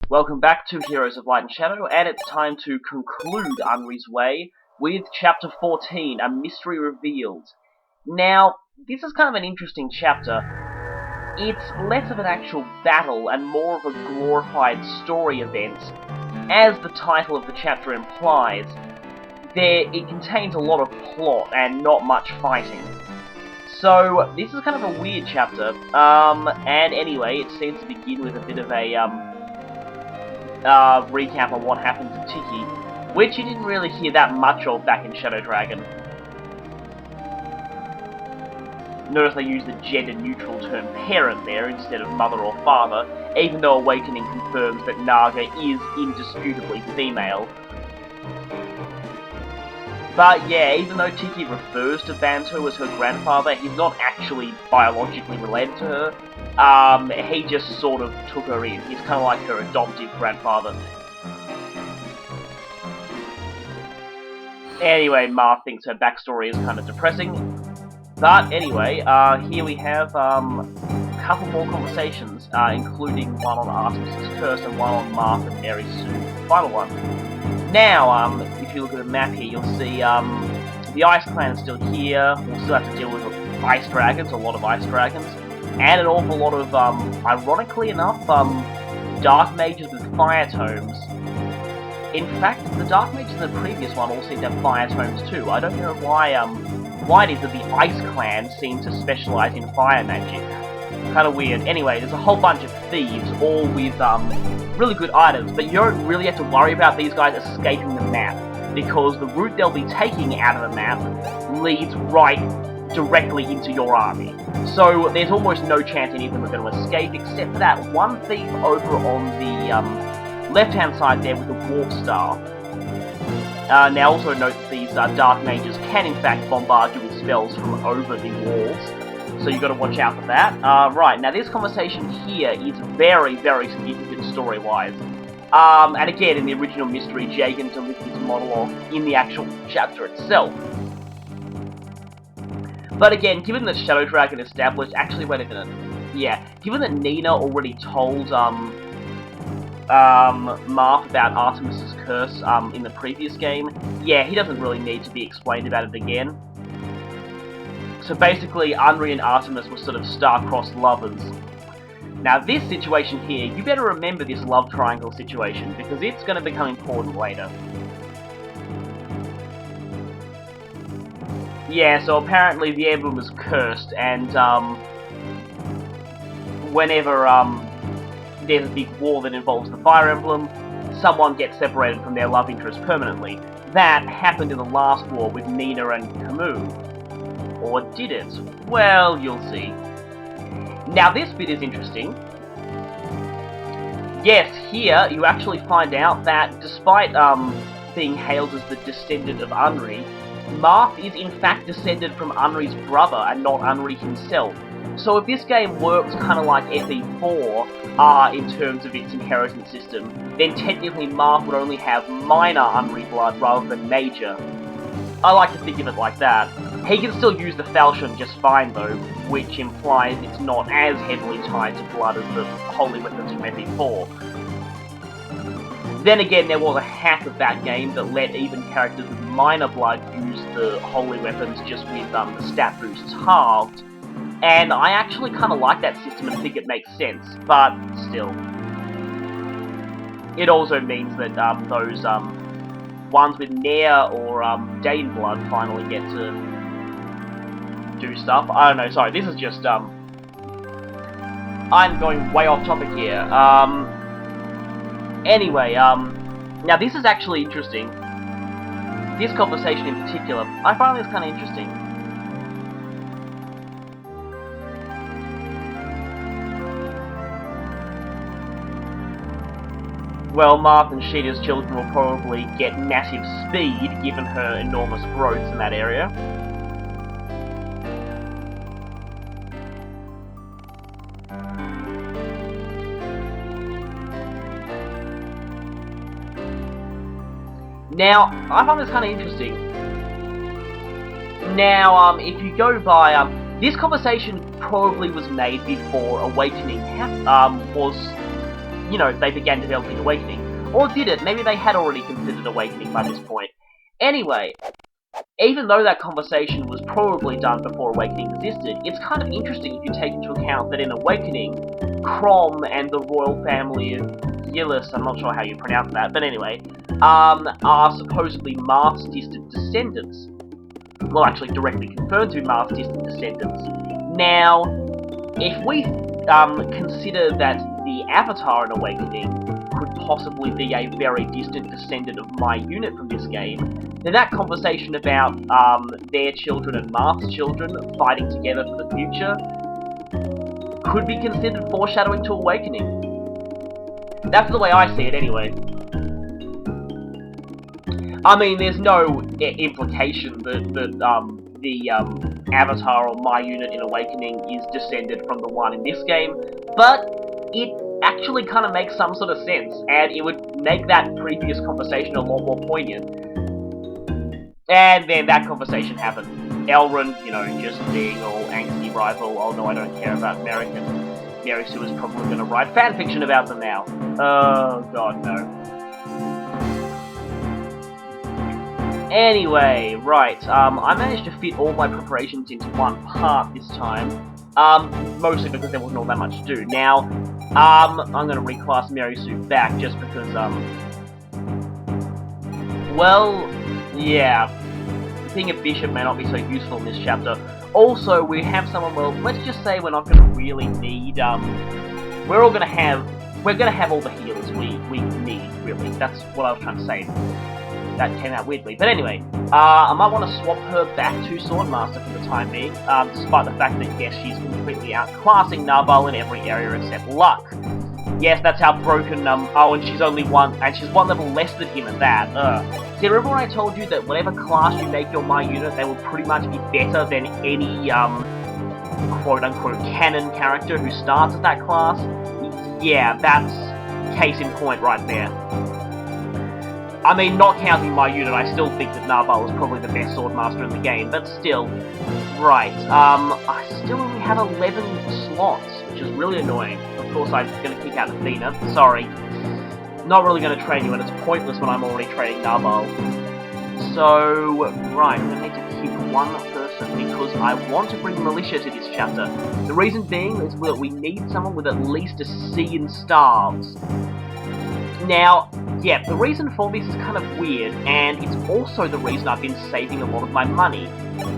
Welcome back to Heroes of Light and Shadow, and it's time to conclude Unri's Way with Chapter 14, A Mystery Revealed. Now, this is kind of an interesting chapter. It's less of an actual battle and more of a glorified story event. As the title of the chapter implies, it contains a lot of plot and not much fighting. So, this is kind of a weird chapter, and anyway, it seems to begin with a bit of a, recap on what happened to Tiki, which you didn't really hear that much of back in Shadow Dragon. Notice they use the gender-neutral term parent there instead of mother or father, even though Awakening confirms that Naga is indisputably female. But yeah, even though Tiki refers to Bantu as her grandfather, he's not actually biologically related to her. He just sort of took her in. He's kind of like her adoptive grandfather. Anyway, Ma thinks her backstory is kind of depressing. But anyway, here we have a couple more conversations, including one on Artemis's Curse and one on Marth and Mary Sue, the final one. Now, if you look at the map here, you'll see the Ice Clan is still here. We'll still have to deal with ice dragons, a lot of ice dragons, and an awful lot of, ironically enough, dark mages with fire tomes. In fact, the dark mages in the previous one all seem to have fire tomes too. I don't know why it is that the Ice Clan seem to specialize in fire magic. Kind of weird. Anyway, there's a whole bunch of thieves, all with really good items, but you don't really have to worry about these guys escaping the map, because the route they'll be taking out of the map leads right directly into your army. So there's almost no chance any of them are going to escape, except for that one thief over on the left-hand side there with the warp staff. Now also note that these dark mages can in fact bombard you with spells from over the walls, so you've got to watch out for that. Right, now this conversation here is very, very significant story-wise. And again, in the original mystery, Jagan delivered his monologue in the actual chapter itself. But again, given that Shadow Dragon established... Actually, wait a minute. Yeah, given that Nina already told Marth about Artemis's Curse in the previous game, yeah, he doesn't really need to be explained about it again. So basically, Unri and Artemis were sort of star-crossed lovers. Now this situation here, you better remember this love triangle situation, because it's going to become important later. Yeah, so apparently the emblem was cursed, and whenever there's a big war that involves the fire emblem, someone gets separated from their love interest permanently. That happened in the last war with Nina and Camus. Or did it? Well, you'll see. Now this bit is interesting. Yes, here you actually find out that despite being hailed as the descendant of Unri, Marth is in fact descended from Unri's brother and not Unri himself. So if this game works kind of like FE4 in terms of its inheritance system, then technically Marth would only have minor Unri blood rather than major. I like to think of it like that. He can still use the falchion just fine though, which implies it's not as heavily tied to blood as the holy weapons from FE4. Then again, there was a hack of that game that let even characters with minor blood use the holy weapons just with the stat boosts halved. And I actually kind of like that system and think it makes sense, but still. It also means that those ones with Nair or Dane blood finally get to do stuff. I don't know, sorry, this is just, I'm going way off topic here. Anyway, now this is actually interesting. This conversation in particular, I find this kind of interesting. Well, Marth and Sheeta's children will probably get massive speed, given her enormous growth in that area. Now, I find this kind of interesting. Now, if you go by, this conversation probably was made before Awakening was you know, they began developing Awakening. Or did it? Maybe they had already considered Awakening by this point. Anyway, even though that conversation was probably done before Awakening existed, it's kind of interesting if you take into account that in Awakening, Crom and the royal family of Gillis, I'm not sure how you pronounce that, but anyway, are supposedly Marth's distant descendants. Well, actually directly confirmed to be Marth's distant descendants. Now, if we consider that the Avatar in Awakening could possibly be a very distant descendant of my unit from this game, then that conversation about their children and Marth's children fighting together for the future could be considered foreshadowing to Awakening. That's the way I see it anyway. I mean, there's no implication that the Avatar or my unit in Awakening is descended from the one in this game, but it actually kind of makes some sort of sense, and it would make that previous conversation a lot more poignant. And then that conversation happened. Elrond, you know, just being all angsty rival, oh no, I don't care about American. Mary Sue is probably going to write fanfiction about them now. Oh god, no. Anyway, right, I managed to fit all my preparations into one part this time, mostly because there wasn't all that much to do. Now, I'm gonna reclass Mary Sue back just because, well, yeah, being a bishop may not be so useful in this chapter. Also, we have someone, well, let's just say we're not gonna really need, we're gonna have all the healers we need, really. That's what I was trying to say. That came out weirdly. But anyway, I might want to swap her back to Swordmaster for the time being, despite the fact that, yes, she's completely outclassing Narbal in every area except luck. Yes, that's how broken, oh, and she's one level less than him at that, See, remember when I told you that whatever class you make your My unit, they will pretty much be better than any, quote-unquote canon character who starts at that class? Yeah, that's case in point right there. I mean, not counting my unit, I still think that Narbal is probably the best Swordmaster in the game, but still. Right, I still only have 11 slots, which is really annoying. Of course, I'm gonna kick out Athena, sorry. Not really gonna train you, and it's pointless when I'm already training Narbal. So, right, I'm gonna need to keep one person, because I want to bring Militia to this chapter. The reason being is that we need someone with at least a C in Stars. Now, yeah, the reason for this is kind of weird, and it's also the reason I've been saving a lot of my money.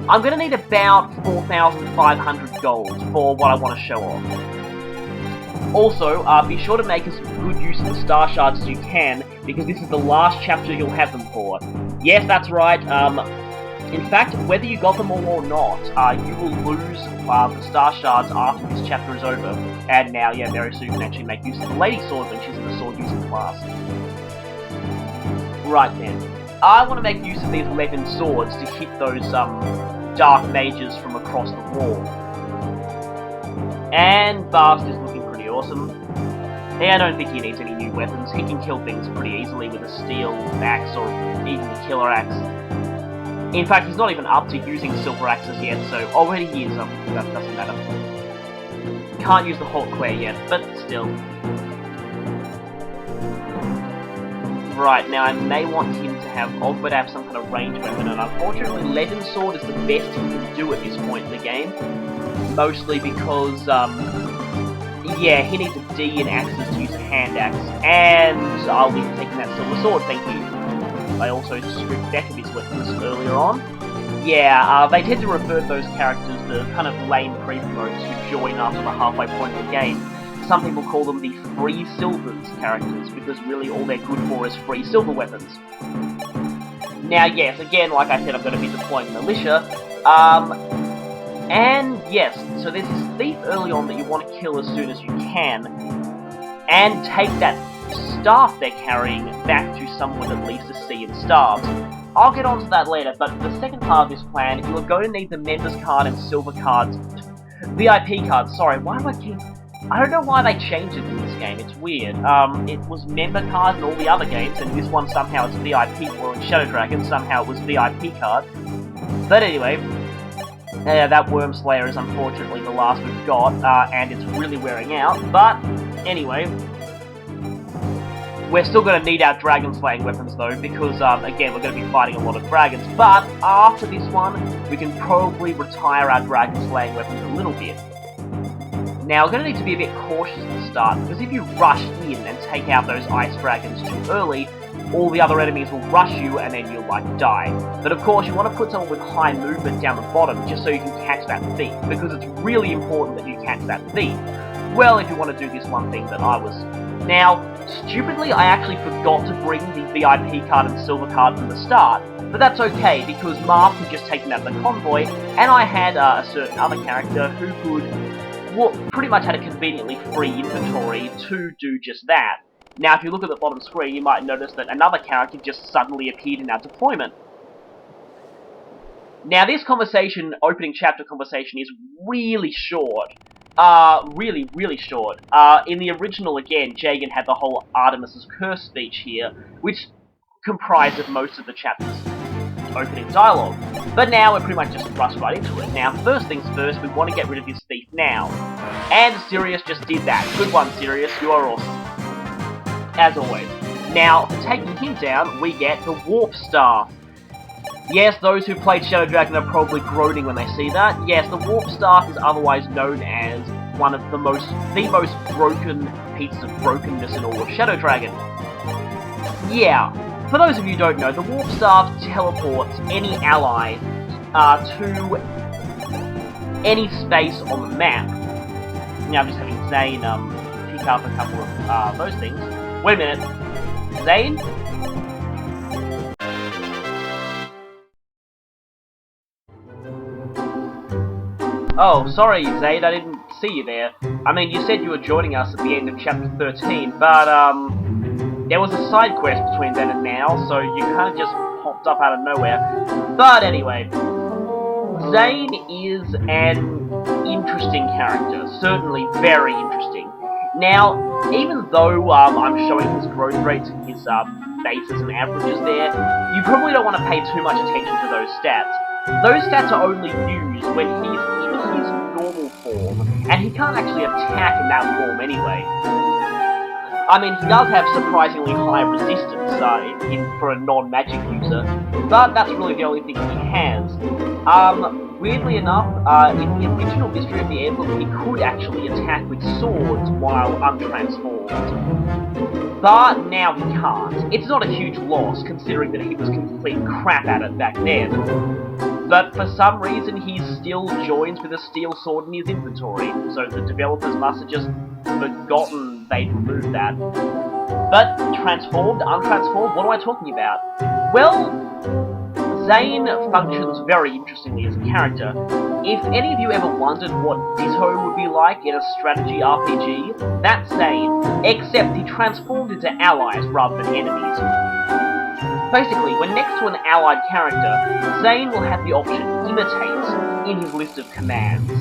I'm going to need about 4,500 gold for what I want to show off. Also, be sure to make as good use of the Star Shards as you can, because this is the last chapter you'll have them for. Yes, that's right, in fact, whether you got them all or not, you will lose the Star Shards after this chapter is over. And now, yeah, Mary Sue can actually make use of the Lady Sword when she's in the sword using class. Right then. I want to make use of these 11 swords to hit those, dark mages from across the wall. And Bast is looking pretty awesome. Yeah, I don't think he needs any new weapons. He can kill things pretty easily with a steel axe or even a killer axe. In fact, he's not even up to using silver axes yet, so already he is, that doesn't matter. Can't use the Hawkquare yet, but still. Right, now I may want him to have Ogbert have some kind of ranged weapon, and unfortunately Legend Sword is the best he can do at this point in the game. Mostly because, yeah, he needs a D in axes to use a hand axe, and I'll be taking that silver sword, thank you. I also stripped back of his weapons earlier on. Yeah, they tend to revert those characters, the kind of lame pre-promotes who join after the halfway point of the game. Some people call them the free silvers characters, because really all they're good for is free silver weapons. Now yes, again, like I said, I'm going to be deploying Militia, and yes, so there's this thief early on that you want to kill as soon as you can, and take that staff they're carrying back to someone with at least a C in staffs. I'll get onto that later, but for the second part of this plan, you are going to need the Members card and Silver cards. VIP cards, sorry, why do I keep... I don't know why they changed it in this game, it's weird. It was Member card in all the other games, and this one somehow it's VIP, or in Shadow Dragon somehow it was VIP card. But anyway, that Worm Slayer is unfortunately the last we've got, and it's really wearing out, but anyway... We're still going to need our dragon slaying weapons though, because again, we're going to be fighting a lot of dragons. But after this one, we can probably retire our dragon slaying weapons a little bit. Now, we're going to need to be a bit cautious at the start, because if you rush in and take out those ice dragons too early, all the other enemies will rush you and then you'll, like, die. But of course, you want to put someone with high movement down the bottom, just so you can catch that thief, because it's really important that you catch that thief. Well, if you want to do this one thing that I was... Now, stupidly, I actually forgot to bring the VIP card and silver card from the start, but that's okay, because Marv could just take them out of the convoy, and I had a certain other character who could, well, pretty much had a conveniently free inventory to do just that. Now, if you look at the bottom screen, you might notice that another character just suddenly appeared in our deployment. Now, this conversation, opening chapter conversation, is really short. Really short. In the original, again, Jagan had the whole Artemis's Curse speech here, which comprised of most of the chapter's opening dialogue. But now we're pretty much just rushed right into it. Now, first things first, we want to get rid of this thief now. And Sirius just did that. Good one, Sirius. You are awesome. As always. Now, for taking him down, we get the Warp Staff. Yes, those who played Shadow Dragon are probably groaning when they see that. Yes, the Warp Staff is otherwise known as one of the most broken pieces of brokenness in all of Shadow Dragon. Yeah, for those of you who don't know, the Warp Staff teleports any ally to any space on the map. Now I'm just having Xane pick up a couple of those things. Wait a minute. Xane? Oh, sorry, Xane, I didn't see you there. I mean, you said you were joining us at the end of chapter 13, but, there was a side quest between then and now, so you kind of just popped up out of nowhere. But anyway, Xane is an interesting character, certainly very interesting. Now, even though I'm showing his growth rates and his bases and averages there, you probably don't want to pay too much attention to those stats. Those stats are only used when he's in his normal form, and he can't actually attack in that form anyway. I mean, he does have surprisingly high resistance for a non-magic user, but that's really the only thing he has. Weirdly enough, in the original Mystery of the Emblem, he could actually attack with swords while untransformed. But now he can't. It's not a huge loss, considering that he was complete crap at it back then. But for some reason, he still joins with a steel sword in his inventory, so the developers must have just forgotten they'd removed that. But transformed, untransformed, what am I talking about? Well, Xane functions very interestingly as a character. If any of you ever wondered what Ditto would be like in a strategy RPG, that's Xane, except he transformed into allies rather than enemies. Basically, when next to an allied character, Xane will have the option Imitate in his list of commands.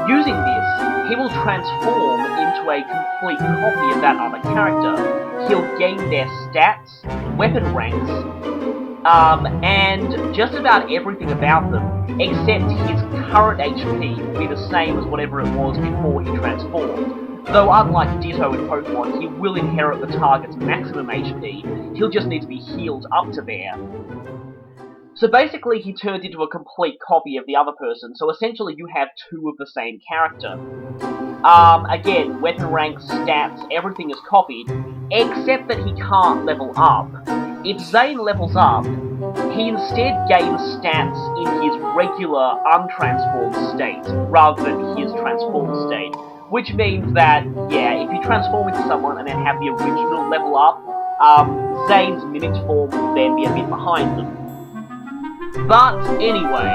Using this, he will transform into a complete copy of that other character. He'll gain their stats, weapon ranks, and just about everything about them, except his current HP will be the same as whatever it was before he transformed. Though unlike Ditto in Pokemon, he will inherit the target's maximum HP, he'll just need to be healed up to there. So basically he turned into a complete copy of the other person, so essentially you have two of the same character. Again, weapon ranks, stats, everything is copied, except that he can't level up. If Xane levels up, he instead gains stats in his regular untransformed state, rather than his transformed state. Which means that, yeah, if you transform into someone and then have the original level up, Zane's mimicked form will then be a bit behind them. But anyway,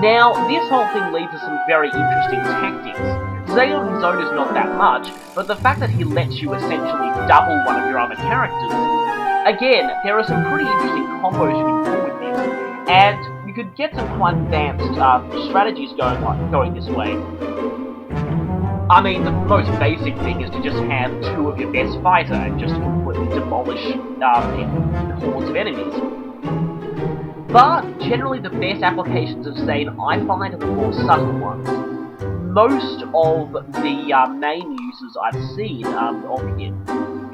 now this whole thing leads to some very interesting tactics. Xane on his own is not that much, but the fact that he lets you essentially double one of your other characters, again, there are some pretty interesting combos you can pull with this, and you could get some quite advanced strategies going this way. I mean, the most basic thing is to just have two of your best fighter and just completely demolish hordes of enemies. But generally the best applications of Xane I find are the more subtle ones. Most of the main users I've seen of him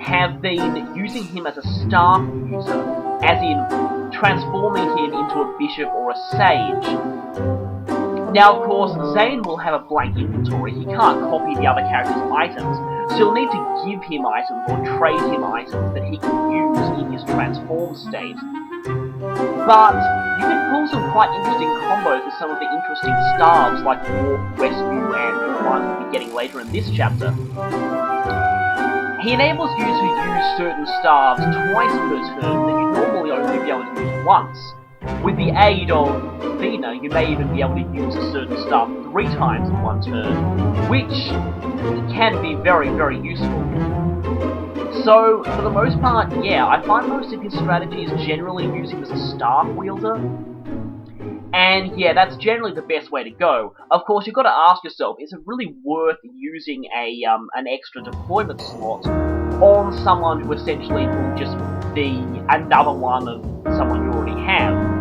have been using him as a staff user, as in transforming him into a bishop or a sage. Now, of course, Xane will have a blank inventory. He can't copy the other character's items, so you'll need to give him items or trade him items that he can use in his transformed state. But you can pull some quite interesting combos with some of the interesting staves like Warp, Rescue, and the one we'll be getting later in this chapter. He enables you to use certain staves twice per turn that you normally only be able to use once. With the aid of Xane, you may even be able to use a certain staff 3 times in one turn, which can be very, very useful. So, for the most part, yeah, I find most of his strategies generally use him as a staff wielder. And yeah, that's generally the best way to go. Of course, you've got to ask yourself, is it really worth using an extra deployment slot on someone who essentially will just be another one of someone you already have?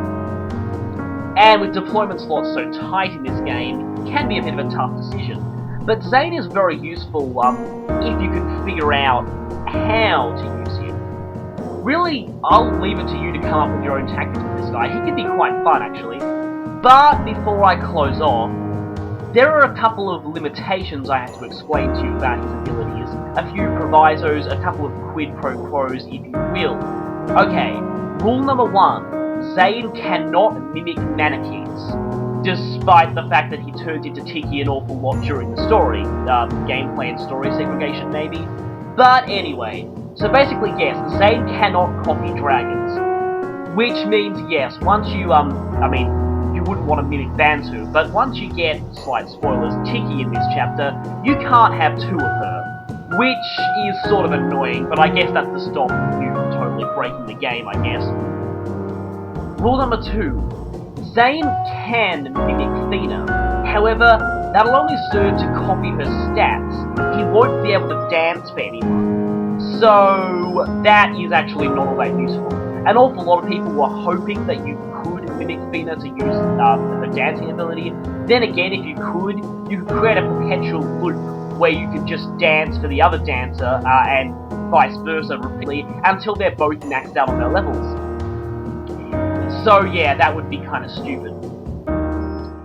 And with deployment slots so tight in this game, it can be a bit of a tough decision. But Xane is very useful if you can figure out how to use him. Really, I'll leave it to you to come up with your own tactics with this guy. He can be quite fun, actually. But before I close off, there are a couple of limitations I have to explain to you about his abilities. A few provisos, a couple of quid pro quos, if you will. Okay, rule number 1. Xane cannot mimic mannequins, despite the fact that he turns into Tiki an awful lot during the story. Gameplay and story segregation, maybe? But anyway, so basically, yes, Xane cannot copy dragons. Which means, yes, once you, you wouldn't want to mimic Bantu, but once you get, slight spoilers, Tiki in this chapter, you can't have 2 of her. Which is sort of annoying, but I guess that's to stop you totally breaking the game, I guess. Rule number 2. Xane can mimic Xane. However, that'll only serve to copy her stats. He won't be able to dance for anyone. So, that is actually not all that useful. An awful lot of people were hoping that you could mimic Xane to use her dancing ability. Then again, if you could create a perpetual loop where you could just dance for the other dancer, and vice versa repeatedly, until they're both maxed out on their levels. So yeah, that would be kind of stupid.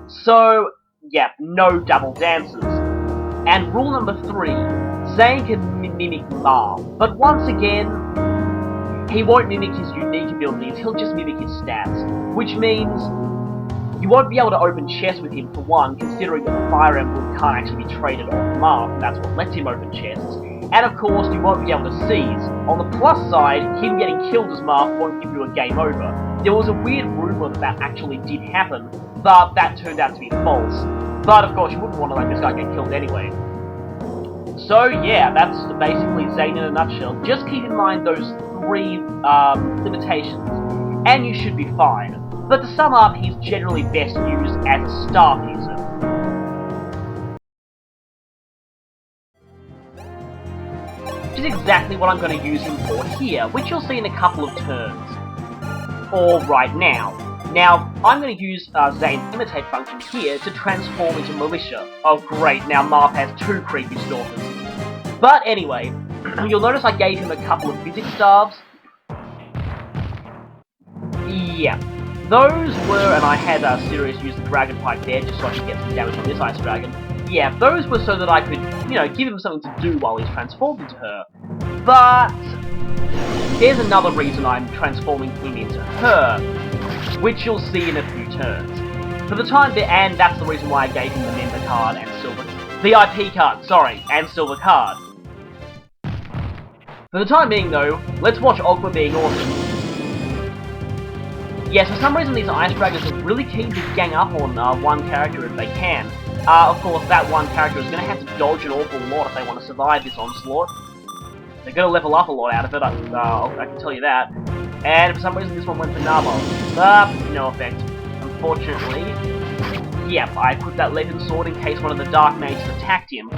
So, yeah, no double dances. And rule number 3, Xane can mimic Marv, but once again, he won't mimic his unique abilities, he'll just mimic his stats, which means you won't be able to open chests with him for one, considering that the Fire Emblem can't actually be traded off Marv, and that's what lets him open chests. And of course, you won't be able to seize. On the plus side, him getting killed as Marv won't give you a game over. There was a weird rumour that actually did happen, but that turned out to be false. But of course, you wouldn't want to let this guy get killed anyway. So yeah, that's basically Xane in a nutshell. Just keep in mind those 3 limitations, and you should be fine. But to sum up, he's generally best used as a staff user. Which is exactly what I'm going to use him for here, which you'll see in a couple of turns. Or right now. Now, I'm going to use Xane's imitate function here to transform into Militia. Oh great, now Marv has 2 creepy stalkers. But anyway, you'll notice I gave him a couple of physics staves. Yeah. Those were, and I had Sirius use the Dragon Pipe there, just so I could get some damage on this Ice Dragon. Yeah, those were so that I could, give him something to do while he's transformed into her. But there's another reason I'm transforming him into her, which you'll see in a few turns. For the time being, and that's the reason why I gave him the member card and silver, VIP card, sorry, and silver card. For the time being though, let's watch Ogma being awesome. Yes, for some reason these Ice Dragons are really keen to gang up on one character if they can. Of course, that one character is going to have to dodge an awful lot if they want to survive this onslaught. They're going to level up a lot out of it, I can tell you that. And for some reason this one went for Nabo. No effect. Unfortunately, yep, I put that Legend Sword in case one of the Dark Mages attacked him.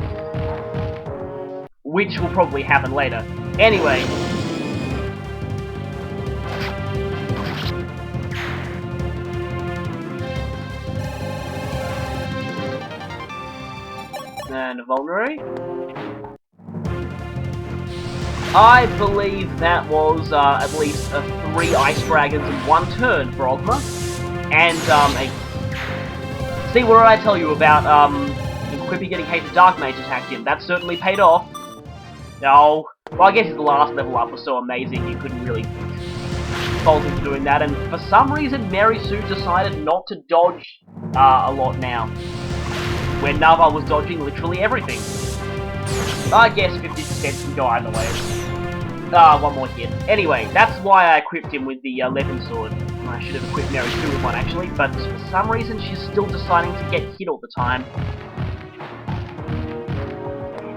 Which will probably happen later. Anyway. And a Vulnerary. I believe that was at least 3 Ice Dragons in 1 turn for Ogma. And see, what did I tell you about Equippy getting Hated Dark Mage attacked him? That certainly paid off. No. Well, I guess his last level up was so amazing you couldn't really fault him for doing that. And for some reason, Mary Sue decided not to dodge a lot now. When Nava was dodging literally everything. I guess 50% can go either way. One more hit. Anyway, that's why I equipped him with the Levin Sword. I should have equipped Mary Sue with one actually, but for some reason she's still deciding to get hit all the time.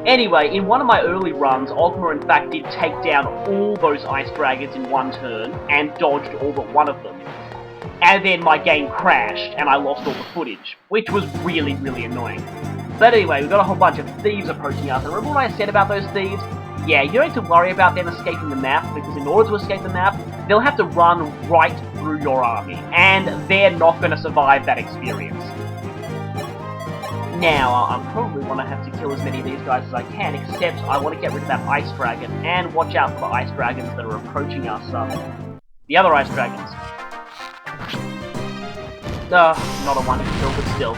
Anyway, in one of my early runs, Ogma in fact did take down all those Ice Dragons in 1 turn, and dodged all but one of them. And then my game crashed, and I lost all the footage, which was really, really annoying. But anyway, we've got a whole bunch of thieves approaching us, and remember what I said about those thieves? Yeah, you don't have to worry about them escaping the map, because in order to escape the map, they'll have to run right through your army, and they're not going to survive that experience. Now, I probably want to have to kill as many of these guys as I can, except I want to get rid of that Ice Dragon, and watch out for the Ice Dragons that are approaching us, the other Ice Dragons. Not a 1 kill, but still.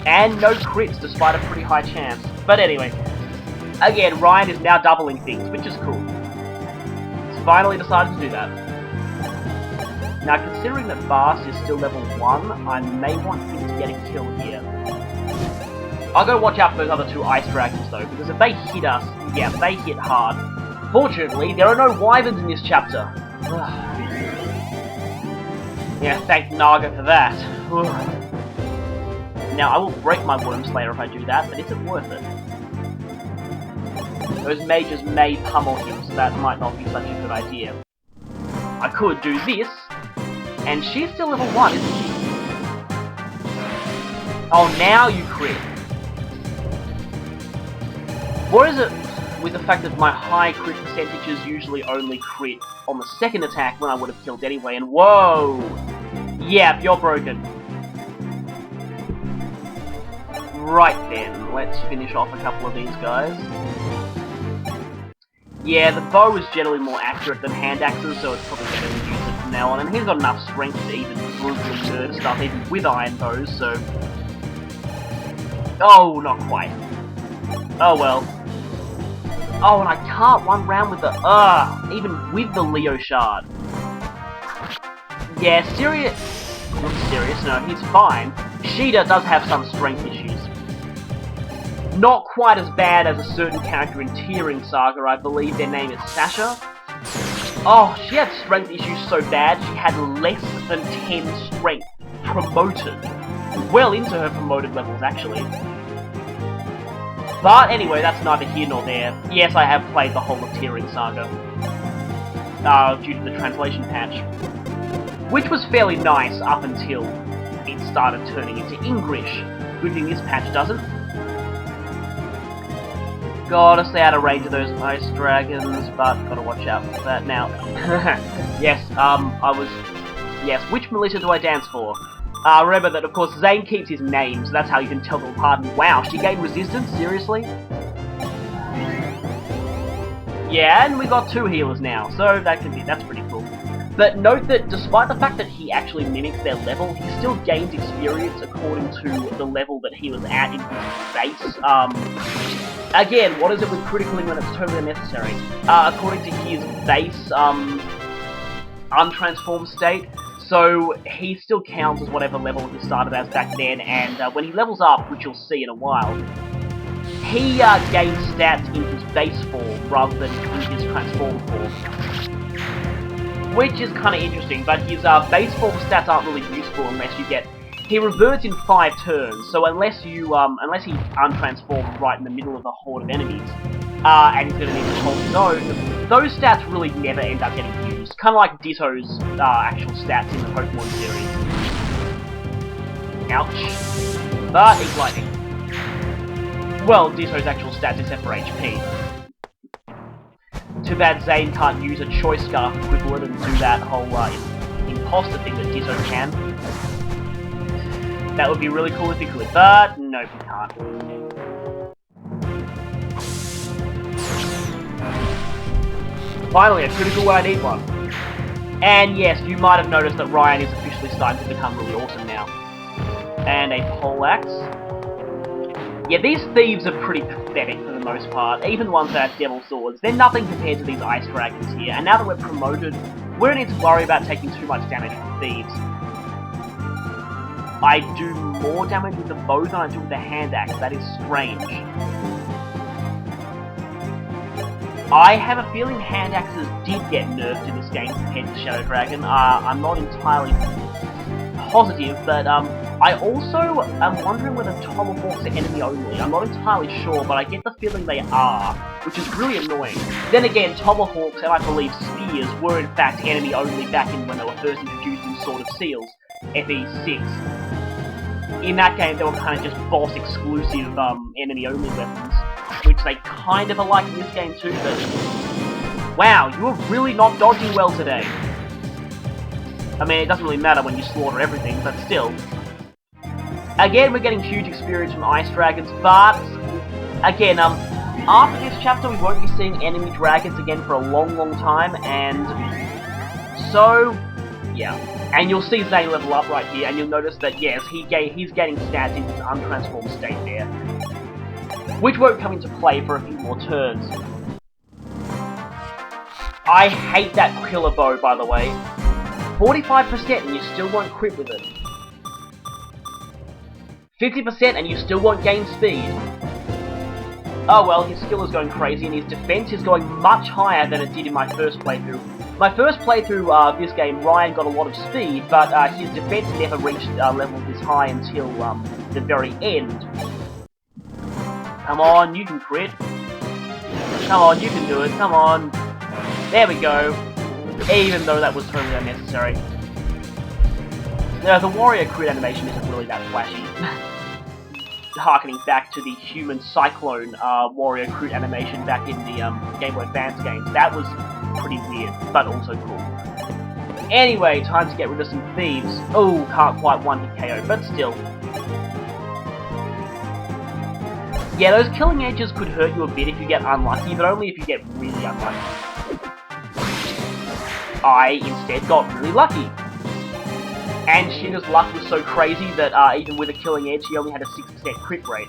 And no crits, despite a pretty high chance. But anyway, again, Ryan is now doubling things, which is cool. He's finally decided to do that. Now, considering that Bast is still level 1, I may want him to get a kill here. I'll go watch out for those other 2 Ice Dragons, though, because if they hit us, yeah, they hit hard. Fortunately, there are no Wyverns in this chapter. Yeah, thank Naga for that. Now, I will break my Wormslayer if I do that, but is it worth it? Those mages may pummel him, so that might not be such a good idea. I could do this, and she's still level 1, isn't she? Oh, now you crit. What is it with the fact that my high crit percentages usually only crit on the 2nd attack when I would have killed anyway, and whoa! Yep, you're broken. Right then, let's finish off a couple of these guys. Yeah, the bow is generally more accurate than hand axes, so it's probably better to use it from now on. And he's got enough strength to even brutally murder stuff, even with iron bows, so... Oh, not quite. Oh well. Oh, and I can't one round with the... even with the Leo Shard. Yeah, Sirius... Not Sirius, no, he's fine. Sheeta does have some strength issues. Not quite as bad as a certain character in Tearing Saga, I believe their name is Sasha. Oh, she had strength issues so bad, she had less than 10 strength promoted. Well into her promoted levels, actually. But anyway, that's neither here nor there. Yes, I have played the whole of Tearing Saga. Due to the translation patch. Which was fairly nice up until it started turning into English. Good thing this patch doesn't. Gotta stay out of range of those Ice Dragons, but gotta watch out for that now. Yes, Yes, which militia do I dance for? Remember that, of course, Xane keeps his name, so that's how you can tell them apart. And wow, she gained resistance? Seriously? Yeah, and we got 2 healers now, so that's pretty cool. But note that despite the fact that he actually mimics their level, he still gains experience according to the level that he was at in his base. Again, what is it with criticalling when it's totally unnecessary? According to his base, untransformed state, so he still counts as whatever level he started as back then, and when he levels up, which you'll see in a while, he gains stats in his base form rather than in his transformed form. Which is kind of interesting, but his base form stats aren't really useful unless you get... He reverts in 5 turns, so unless he untransforms right in the middle of a horde of enemies, and he's going to need to hold his own, those stats really never end up getting used. Kind of like Ditto's actual stats in the Pokemon series. Ouch. But he's lightning. Well, Ditto's actual stats except for HP. Too bad Xane can't use a Choice Scarf equivalent and do that whole imposter thing that Ditto can. That would be really cool if he could, but nope, he can't. Finally, a critical when I need one. And yes, you might have noticed that Ryan is officially starting to become really awesome now. And a poleaxe. Yeah, these thieves are pretty pathetic for the most part. Even the ones that have devil swords, they're nothing compared to these ice dragons here. And now that we're promoted, we don't need to worry about taking too much damage from thieves. I do more damage with the bow than I do with the hand axe. That is strange. I have a feeling hand axes did get nerfed in this game compared to Shadow Dragon. I'm not entirely positive, but I also am wondering whether tomahawks are enemy only. I'm not entirely sure, but I get the feeling they are, which is really annoying. Then again, tomahawks and I believe spears were in fact enemy only back in when they were first introduced in Sword of Seals, FE6. In that game, they were kind of just boss-exclusive enemy-only weapons, which they kind of are like in this game too, but... Wow, you are really not dodging well today. I mean, it doesn't really matter when you slaughter everything, but still. Again, we're getting huge experience from Ice Dragons, but... Again, after this chapter, we won't be seeing enemy dragons again for a long, long time, and... So... yeah. And you'll see Xane level up right here, and you'll notice that, yes, he's gaining stats in his untransformed state there. Which won't come into play for a few more turns. I hate that killer bow, by the way. 45% and you still won't crit with it. 50% and you still won't gain speed. Oh well, his skill is going crazy and his defense is going much higher than it did in my first playthrough. My first playthrough of this game, Ryan got a lot of speed, but his defense never reached levels this high until the very end. Come on, you can crit. Come on, you can do it, come on. There we go. Even though that was totally unnecessary. Now, the warrior crit animation isn't really that flashy. Harkening back to the human cyclone warrior crit animation back in the Game Boy Advance games. That was pretty weird, but also cool. Anyway, time to get rid of some thieves. Oh, can't quite one-hit KO, but still. Yeah, those killing edges could hurt you a bit if you get unlucky, but only if you get really unlucky. I instead got really lucky. And Shina's luck was so crazy that even with a killing edge, she only had a 6% crit rate.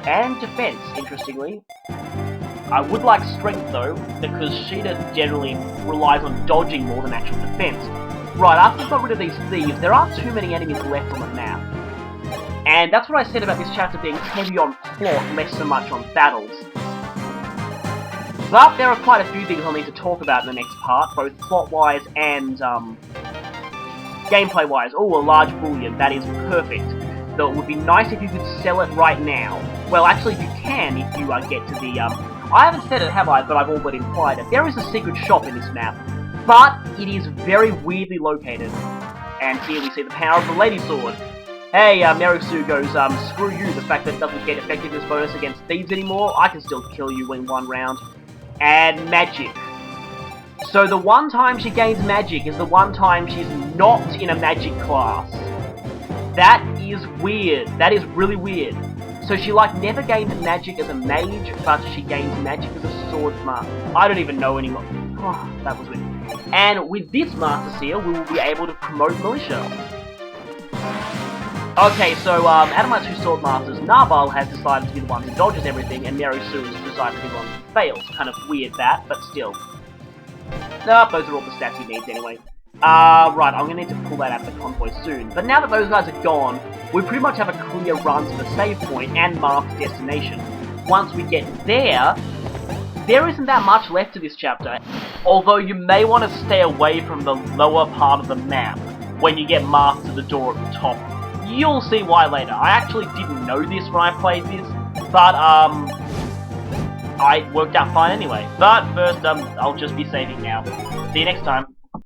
And defense, interestingly. I would like strength though, because Sheena generally relies on dodging more than actual defense. Right, after we got rid of these thieves, there aren't too many enemies left on the map. And that's what I said about this chapter being heavy on plot, less so much on battles. But there are quite a few things I'll need to talk about in the next part, both plot-wise and gameplay-wise. Oh, a large bullion, that is perfect. Though it would be nice if you could sell it right now. Well, actually you can if you get to the... I haven't said it, have I? But I've already implied it. There is a secret shop in this map, but it is very weirdly located. And here we see the power of the Lady Sword. Hey, Merisu goes, screw you, the fact that it doesn't get effectiveness bonus against thieves anymore, I can still kill you in one round. And magic. So the one time she gains magic is the one time she's not in a magic class. That is weird. That is really weird. So she, like, never gained magic as a mage, but she gains magic as a swordsman. I don't even know anymore. Oh, that was weird. And with this Master Seal, we will be able to promote Militia. Okay, so, out of my two Sword Masters, Narbal has decided to be the one who dodges everything, and Merisu has decided to be the one who fails. Kind of weird that, but still. Nope, those are all the stats he needs anyway. Right, I'm gonna need to pull that out of the convoy soon. But now that those guys are gone, we pretty much have a clear run to the save point and marked destination. Once we get there, there isn't that much left to this chapter, although you may want to stay away from the lower part of the map when you get marked to the door at the top. You'll see why later. I actually didn't know this when I played this, but I worked out fine anyway. But first, I'll just be saving now. See you next time.